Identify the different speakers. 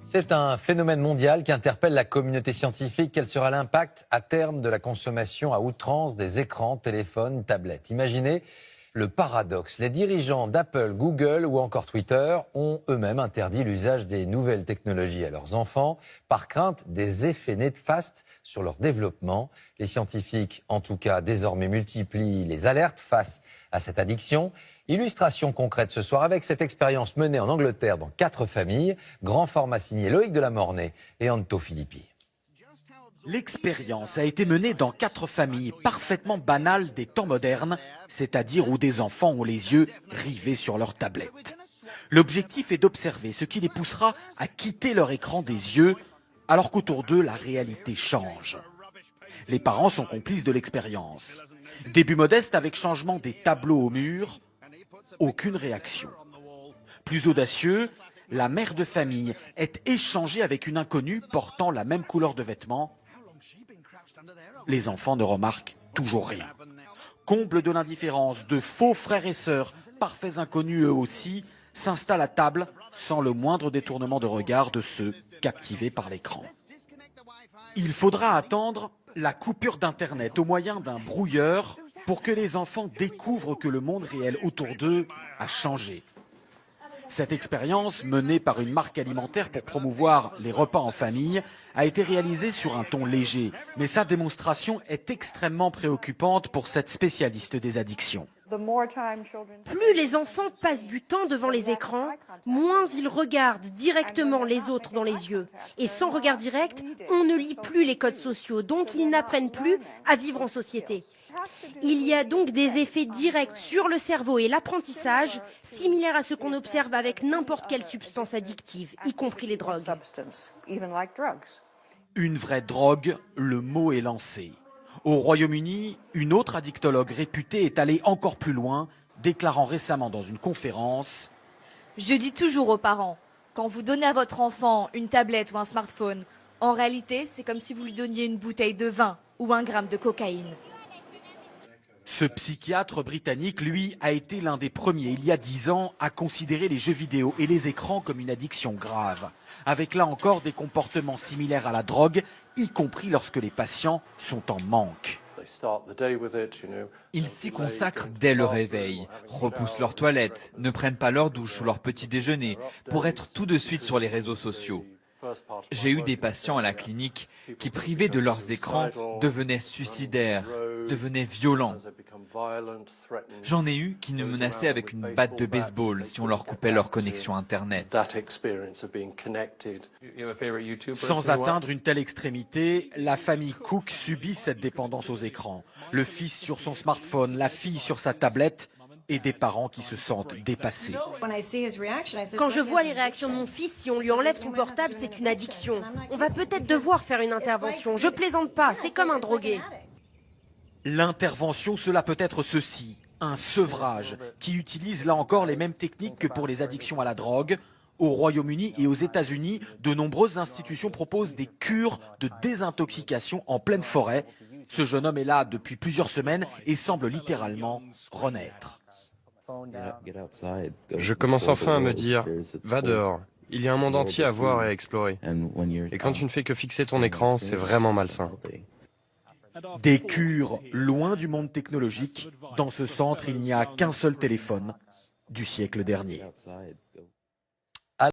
Speaker 1: C'est un phénomène mondial qui interpelle la communauté scientifique. Quel sera l'impact à terme de la consommation à outrance des écrans, téléphones, tablettes? Imaginez le paradoxe. Les dirigeants d'Apple, Google ou encore Twitter ont eux-mêmes interdit l'usage des nouvelles technologies à leurs enfants par crainte des effets néfastes sur leur développement. Les scientifiques, en tout cas, désormais multiplient les alertes face à cette addiction. Illustration concrète ce soir avec cette expérience menée en Angleterre dans 4 familles. Grand format signé Loïc Delamornay et Anto Filippi.
Speaker 2: L'expérience a été menée dans 4 familles parfaitement banales des temps modernes, c'est-à-dire où des enfants ont les yeux rivés sur leur tablette. L'objectif est d'observer ce qui les poussera à quitter leur écran des yeux, alors qu'autour d'eux, la réalité change. Les parents sont complices de l'expérience. Début modeste avec changement des tableaux au mur, aucune réaction. Plus audacieux, la mère de famille est échangée avec une inconnue portant la même couleur de vêtements. Les enfants ne remarquent toujours rien. Comble de l'indifférence, de faux frères et sœurs, parfaits inconnus eux aussi, s'installent à table sans le moindre détournement de regard de ceux captivés par l'écran. Il faudra attendre la coupure d'Internet au moyen d'un brouilleur pour que les enfants découvrent que le monde réel autour d'eux a changé. Cette expérience, menée par une marque alimentaire pour promouvoir les repas en famille, a été réalisée sur un ton léger. Mais sa démonstration est extrêmement préoccupante pour cette spécialiste des addictions.
Speaker 3: Plus les enfants passent du temps devant les écrans, moins ils regardent directement les autres dans les yeux. Et sans regard direct, on ne lit plus les codes sociaux, donc ils n'apprennent plus à vivre en société. Il y a donc des effets directs sur le cerveau et l'apprentissage, similaires à ce qu'on observe avec n'importe quelle substance addictive, y compris les drogues.
Speaker 2: Une vraie drogue, le mot est lancé. Au Royaume-Uni, une autre addictologue réputée est allée encore plus loin, déclarant récemment dans une conférence
Speaker 4: « Je dis toujours aux parents, quand vous donnez à votre enfant une tablette ou un smartphone, en réalité, c'est comme si vous lui donniez une bouteille de vin ou 1 gramme de cocaïne. »
Speaker 2: Ce psychiatre britannique, lui, a été l'un des premiers, il y a 10 ans, à considérer les jeux vidéo et les écrans comme une addiction grave, avec là encore des comportements similaires à la drogue, y compris lorsque les patients sont en manque.
Speaker 5: Ils s'y consacrent dès le réveil, repoussent leurs toilettes, ne prennent pas leur douche ou leur petit déjeuner pour être tout de suite sur les réseaux sociaux. J'ai eu des patients à la clinique qui, privés de leurs écrans, devenaient suicidaires, devenaient violents. J'en ai eu qui nous menaçaient avec une batte de baseball si on leur coupait leur connexion Internet.
Speaker 2: Sans atteindre une telle extrémité, la famille Cook subit cette dépendance aux écrans. Le fils sur son smartphone, la fille sur sa tablette, et des parents qui se sentent dépassés.
Speaker 3: Quand je vois les réactions de mon fils, si on lui enlève son portable, c'est une addiction. On va peut-être devoir faire une intervention. Je plaisante pas, c'est comme un drogué.
Speaker 2: L'intervention, cela peut être ceci, un sevrage, qui utilise là encore les mêmes techniques que pour les addictions à la drogue. Au Royaume-Uni et aux États-Unis, de nombreuses institutions proposent des cures de désintoxication en pleine forêt. Ce jeune homme est là depuis plusieurs semaines et semble littéralement renaître.
Speaker 6: Je commence enfin à me dire, va dehors, il y a un monde entier à voir et à explorer. Et quand tu ne fais que fixer ton écran, c'est vraiment malsain.
Speaker 2: Des cures loin du monde technologique. Dans ce centre, il n'y a qu'un seul téléphone du siècle dernier.